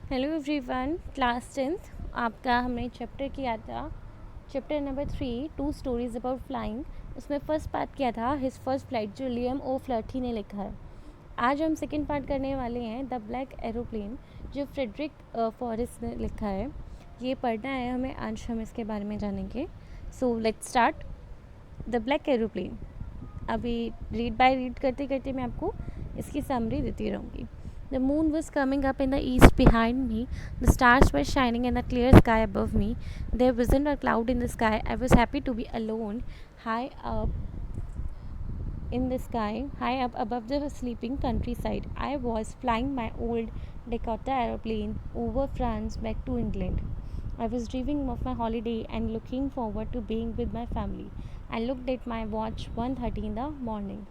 Hello everyone, class 10th आपका हमने chapter किया था। Chapter number 3 two stories about flying. उसमें फ़र्स्ट पार्ट किया था हिज फर्स्ट फ्लाइट, जो लियम ओ फ्लर्टी ने लिखा है। आज हम सेकंड पार्ट करने वाले हैं द ब्लैक एरोप्लेन, जो फ्रेडरिक फॉरेस्ट ने लिखा है। ये पढ़ना है हमें, आज हम इसके बारे में जानेंगे। So let's start. The black aeroplane. अभी रीड बाय रीड करते करते मैं आपको इसकी समरी देती रहूँगी। The moon was coming up in the east behind me. The stars were shining in the clear sky above me. There wasn't a cloud in the sky. I was happy to be alone, high up in the sky, high up above the sleeping countryside. I was flying my old Dakota aeroplane over France back to England. I was dreaming of my holiday and looking forward to being with my family. I looked at my watch 1:30 in the morning.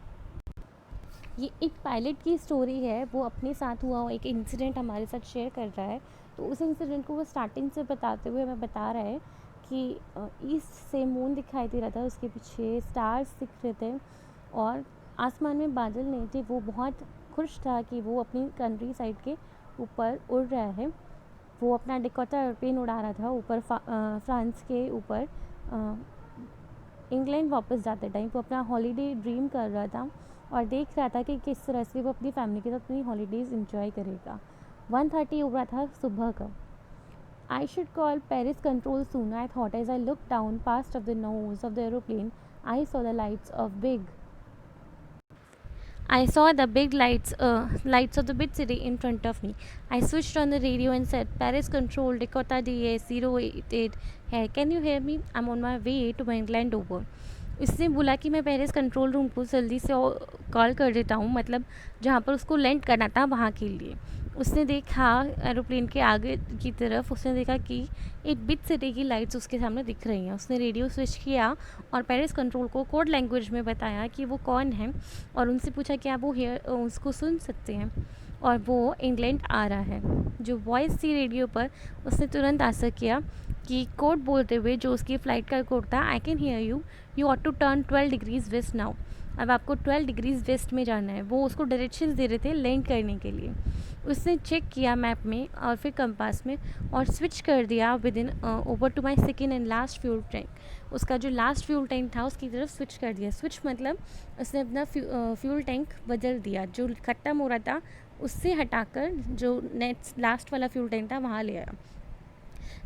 ये एक pilot की story है। वो अपने साथ हुआ एक incident हमारे साथ शेयर कर रहा है। तो उस इंसिडेंट को वो स्टार्टिंग से बताते हुए हमें बता रहा है कि ईस्ट से मून दिखाई दे रहा था, उसके पीछे स्टार्स दिख रहे थे और आसमान में बादल नहीं थे। वो बहुत खुश था कि वो अपनी कंट्री साइड के ऊपर उड़ रहा है। वो अपना डिकोटा एयरप्लेन उड़ा रहा था ऊपर फ्रांस के ऊपर। इंग्लैंड वापस जाते टाइम वो अपना हॉलीडे ड्रीम कर रहा था और देख रहा था कि किस तरह से वो अपनी फैमिली के साथ अपनी हॉलीडेज़ इंजॉय करेगा। 1:30 हो रहा था सुबह का। I should call Paris control soon, I thought as I look down past of the nose of the aeroplane. I saw the lights of big I saw the big lights of the big city in front of me. I switched on the radio and said, Paris Control, Dakota DA 088 है. Can you hear me? I'm on my way to my England over. इसने बोला कि मैं Paris control room को जल्दी से call कर देता हूँ, मतलब जहाँ पर उसको लैंड करना था वहाँ के लिए। उसने देखा एरोप्लेन के आगे की तरफ, उसने देखा कि एक बिग सिटी की लाइट्स उसके सामने दिख रही हैं। उसने रेडियो स्विच किया और पेरिस कंट्रोल को कोड लैंग्वेज में बताया कि वो कौन है और उनसे पूछा कि आप वो उसको सुन सकते हैं और वो इंग्लैंड आ रहा है। जो वॉइस थी रेडियो पर, उसने तुरंत आंसर किया कि कोड बोलते हुए, जो उसकी फ़्लाइट का कोड था, I can hear you, you ought to turn 12 degrees west now. अब आपको 12 डिग्रीज़ वेस्ट में जाना है। वो उसको डायरेक्शंस दे रहे थे लैंड करने के लिए। उसने चेक किया मैप में और फिर कंपास में और स्विच कर दिया with in over to my second and last fuel tank. उसका जो लास्ट फ्यूल टैंक था उसकी तरफ स्विच कर दिया। स्विच मतलब उसने अपना फ्यूल टैंक बदल दिया, जो ख़त्म हो रहा था उससे हटाकर जो नेक्स्ट लास्ट वाला फ्यूल टैंक था वहाँ ले आया।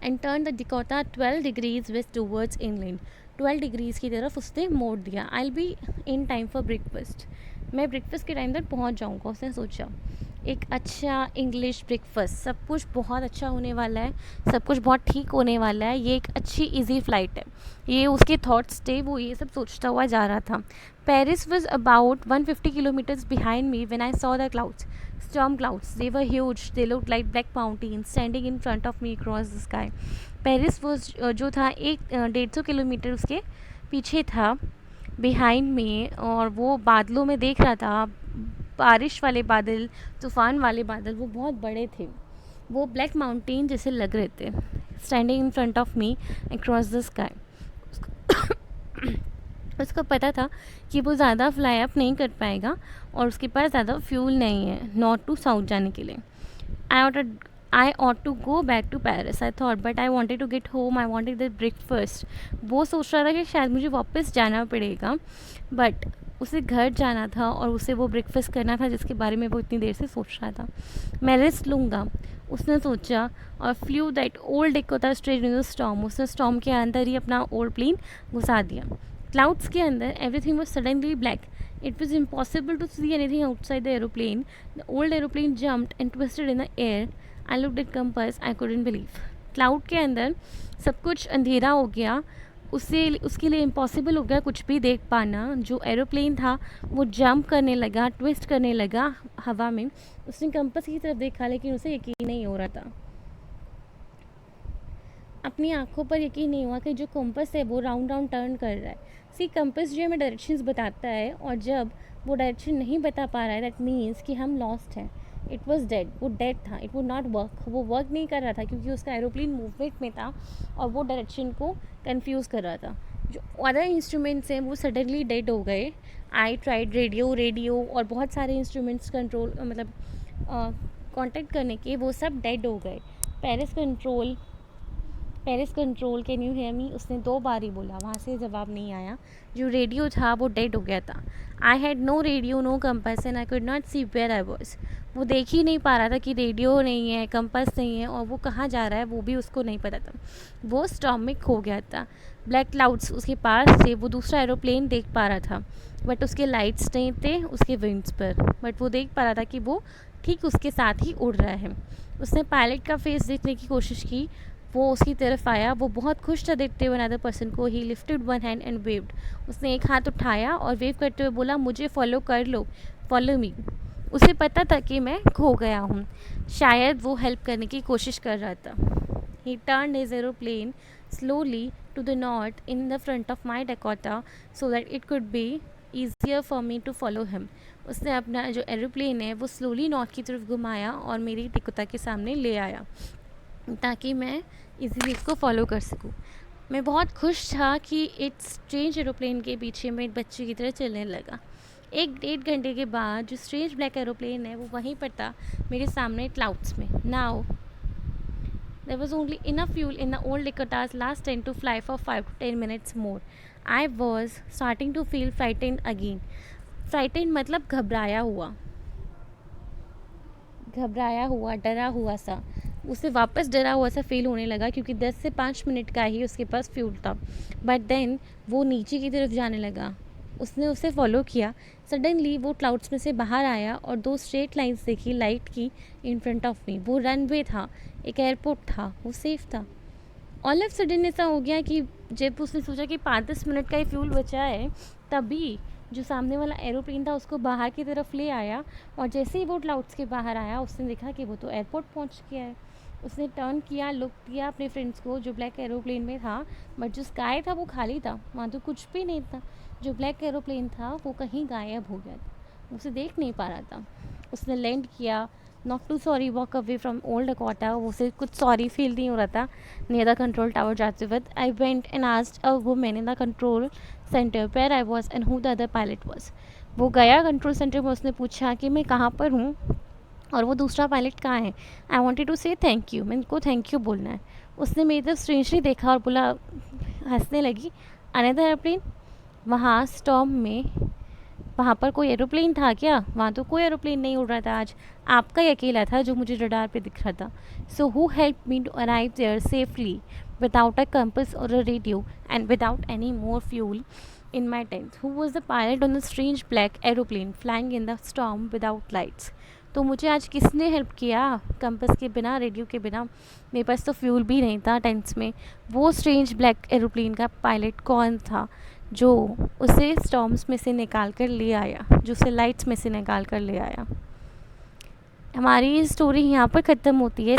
And turn the Dakota 12 degrees west towards England. 12 degrees की तरफ उसने मोड़ दिया। I be in time for breakfast, मैं ब्रेकफास्ट के टाइम तक पहुँच जाऊँगा, उसने सोचा। एक अच्छा इंग्लिश ब्रेकफास्ट, सब कुछ बहुत अच्छा होने वाला है, सब कुछ बहुत ठीक होने वाला है, ये एक अच्छी इजी फ़्लाइट है, ये उसके थॉट्स थे। वो ये सब सोचता हुआ जा रहा था। Paris was about 150 kilometres behind me when I saw the clouds, storm clouds. They were huge. They looked like black mountains standing in front of me across the sky. Paris वो जो था 150 किलोमीटर उसके पीछे था, behind में, और वो बादलों में देख रहा था। बारिश वाले बादल, तूफ़ान वाले बादल, वो बहुत बड़े थे। वो ब्लैक माउंटेन जैसे लग रहे थे, standing in front of me across the sky. उसको पता था कि वो ज़्यादा फ्लाई अप नहीं कर पाएगा और उसके पास ज़्यादा फ्यूल नहीं है नॉर्थ टू साउथ जाने के लिए। I ought to go back to Paris, I thought, but I wanted to get home, I wanted the breakfast. वो सोच रहा था कि शायद मुझे वापस जाना पड़ेगा, बट उसे घर जाना था और उसे वो ब्रेकफास्ट करना था जिसके बारे में वो इतनी देर से सोच रहा था। मैं रेस्ट लूँगा, उसने सोचा, और flu that old Dakota straight in the storm. उसने स्टॉर्म के अंदर ही अपना ओल्ड प्लेन घुसा दिया। क्लाउड्स के अंदर everything was suddenly black. It was impossible to see anything outside the aeroplane. The old aeroplane jumped and twisted in the air. I looked at compass. I couldn't believe. Cloud के अंदर सब कुछ अंधेरा हो गया, उसके लिए इम्पॉसिबल हो गया कुछ भी देख पाना। जो एरोप्लेन था वो जंप करने लगा, ट्विस्ट करने लगा हवा में। उसने कंपस की तरफ देखा लेकिन उसे यकीन नहीं हो रहा था, अपनी आँखों पर यकीन नहीं हुआ कि जो कंपस है वो राउंड राउंड टर्न कर रहा है। सी, कंपस जो हमें डायरेक्शंस बताता है और जब वो डायरेक्शन नहीं बता पा रहा है, दैट मीन्स कि हम लॉस्ट हैं। इट वॉज डेड, वो डेड था, इट वुड नॉट वर्क, वो वर्क नहीं कर रहा था क्योंकि उसका एरोप्लेन मूवमेंट में था और वो डायरेक्शन को कन्फ्यूज़ कर रहा था। जो अदर इंस्ट्रूमेंट्स हैं वो सडनली डेड हो गए। आई ट्राइड रेडियो और बहुत सारे इंस्ट्रूमेंट्स कंट्रोल, मतलब कांटेक्ट करने के वो सब डेड हो गए। Paris control can you hear me, उसने 2 बार ही बोला, वहाँ से जवाब नहीं आया। जो रेडियो था वो डेड हो गया था। I had no radio, no compass and I could not see where I was. वो देख ही नहीं पा रहा था कि रेडियो नहीं है, कंपास नहीं है, और वो कहाँ जा रहा है वो भी उसको नहीं पता था। वो स्टॉर्म में खो गया था। ब्लैक क्लाउड्स उसके पास थे, वो दूसरा एरोप्लेन देख पा रहा था, बट उसके लाइट्स नहीं थे उसके विंग्स पर, बट वो देख पा रहा था कि वो ठीक उसके साथ ही उड़ रहा है। उसने पायलट का फेस देखने की कोशिश की, वो उसकी तरफ आया, वो बहुत खुश था देखते हुए अनदर पर्सन को। ही lifted one hand and waived, उसने एक हाथ उठाया और वेव करते हुए बोला, मुझे फॉलो कर लो, फॉलो मी। उसे पता था कि मैं खो गया हूँ, शायद वो हेल्प करने की कोशिश कर रहा था। He turn his aeroplane slowly to the north in the front of my Dakota so that it could be easier for me to follow him. उसने अपना जो एरोप्लेन है वो स्लोली नॉर्थ की तरफ घुमाया और मेरी डकोटा के सामने ले आया ताकि मैं इजीली इसको फॉलो कर सकूँ। मैं बहुत खुश था कि एक स्ट्रेंज एरोप्लेन के पीछे मैं एक बच्चे की तरह चलने लगा। 1-1.5 घंटे के बाद जो स्ट्रेंज ब्लैक एरोप्लेन है वो वहीं पर था, मेरे सामने क्लाउड्स में। Now there was only enough fuel in the old Dakota's last train to fly for 5 to 10 minutes more. I was starting to feel frightened again. Frightened मतलब घबराया हुआ, डरा हुआ सा। उसे वापस डरा हुआ सा फील होने लगा क्योंकि 10 से 5 मिनट का ही उसके पास फ्यूल था। बट देन वो नीचे की तरफ जाने लगा। उसने उसे फॉलो किया। सडनली वो क्लाउड्स में से बाहर आया और 2 स्ट्रेट लाइन्स देखी लाइट की इन फ्रंट ऑफ मी। वो रनवे था, एक एयरपोर्ट था, वो सेफ था। ऑल ऑफ सडन ऐसा हो गया कि जब उसने सोचा कि 5-10 मिनट का ही फ्यूल बचा है, तभी जो सामने वाला एरोप्लेन था उसको बाहर की तरफ ले आया, और जैसे ही वो क्लाउड्स के बाहर आया उसने देखा कि वो तो एयरपोर्ट पहुंच गया है। उसने टर्न किया, लुक किया अपने फ्रेंड्स को जो ब्लैक एरोप्लेन में था, बट जो स्काई था वो खाली था, वहाँ तो कुछ भी नहीं था। जो ब्लैक एरोप्लेन था वो कहीं गायब हो गया था, उसे देख नहीं पा रहा था। उसने लैंड किया, not to sorry walk away from old Dakota, उसे कुछ सॉरी फील नहीं हो रहा था नियर द कंट्रोल टावर जाते वक्त। I went and asked a woman in the control centre where I was and who the other pilot was. वो गया कंट्रोल सेंटर में, उसने पूछा कि मैं कहाँ पर हूँ और वो दूसरा पायलट कहाँ है। आई वॉन्टेड टू से थैंक यू, मैं इनको थैंक यू बोलना है। उसने मेरी तरफ स्ट्रेंजली देखा और बोला, हंसने लगी, अनदर एयरप्लेन। वहाँ स्टॉर्म में वहाँ पर कोई एरोप्लेन था क्या? वहाँ तो कोई एरोप्लेन नहीं उड़ रहा था आज, आपका ही अकेला था जो मुझे रडार पे दिख रहा था। So who help me to arrive there safely without a compass और a radio and without any more fuel in my tent? Who was the pilot on the strange black aeroplane flying in the storm without lights? तो मुझे आज किसने help किया? Compass के बिना, radio के बिना, मेरे पास तो फ्यूल भी नहीं था टेंट्स में। वो स्ट्रेंज ब्लैक एरोप्लेन का पायलट कौन था जो उसे स्टॉर्म्स में से निकाल कर ले आया, जो उसे लाइट्स में से निकाल कर ले आया? हमारी स्टोरी यहाँ पर ख़त्म होती है।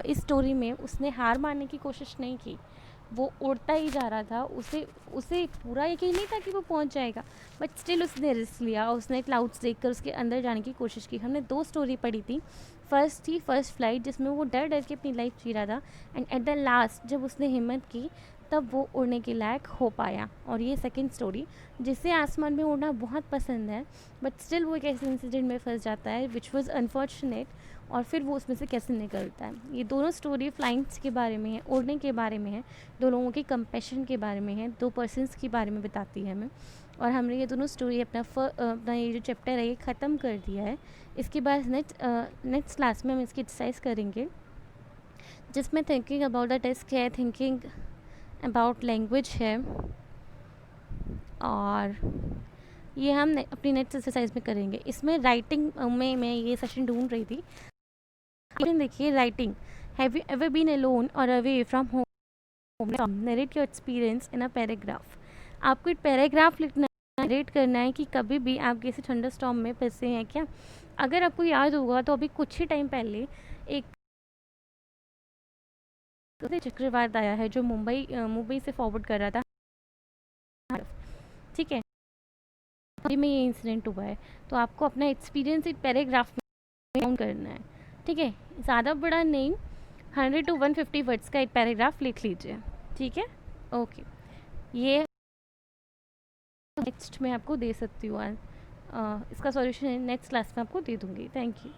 इस स्टोरी में उसने हार मानने की कोशिश नहीं की, वो उड़ता ही जा रहा था। उसे उसे पूरा यकीन नहीं था कि वो पहुंच जाएगा, बट स्टिल उसने रिस्क लिया। उसने क्लाउड्स देखकर उसके अंदर जाने की कोशिश की। हमने 2 स्टोरी पढ़ी थी। फर्स्ट थी फर्स्ट फ्लाइट, जिसमें वो डर डर के अपनी लाइफ जी रहा था, एंड एट द लास्ट जब उसने हिम्मत की तब वो उड़ने के लायक हो पाया। और ये सेकंड स्टोरी, जिसे आसमान में उड़ना बहुत पसंद है, बट स्टिल वो एक ऐसे इंसिडेंट में फंस जाता है विच वॉज़ अनफॉर्चुनेट, और फिर वो उसमें से कैसे निकलता है। ये दोनों स्टोरी फ्लाइंग्स के बारे में है, उड़ने के बारे में है, 2 लोगों के कंपैशन के बारे में है, 2 पर्सन्स के बारे में बताती है हमें। और हमने ये दोनों स्टोरी अपना ये जो चैप्टर है ये ख़त्म कर दिया है। इसके बाद नेक्स्ट क्लास में हम इसकी एक्सरसाइज करेंगे, जिसमें थिंकिंग अबाउट द टेस्ट है, थिंकिंग अबाउट लैंग्वेज है, और ये हम अपनी नेक्स्ट एक्सरसाइज में करेंगे। इसमें राइटिंग में मैं ये सेशन ढूंढ रही थी। देखिए, writing, have you ever been alone or away from home, narrate your experience in a paragraph. आपको एक पैराग्राफ लिखना, नरेट करना है कि कभी भी आप किसी थंडर स्टॉर्म में फंसे हैं क्या। अगर आपको याद होगा तो अभी कुछ ही टाइम पहले एक चक्रवात आया है जो मुंबई से फॉरवर्ड कर रहा था, ठीक है, में ये इंसिडेंट हुआ है। तो आपको अपना एक्सपीरियंस एक पैराग्राफ में करना है, ठीक है, ज़्यादा बड़ा नहीं, 100 to 150 वर्ड्स का एक पैराग्राफ लिख लीजिए, ठीक है। ओके, ये नेक्स्ट मैं आपको दे सकती हूँ, इसका सॉल्यूशन नेक्स्ट क्लास में आपको दे दूँगी। Thank you.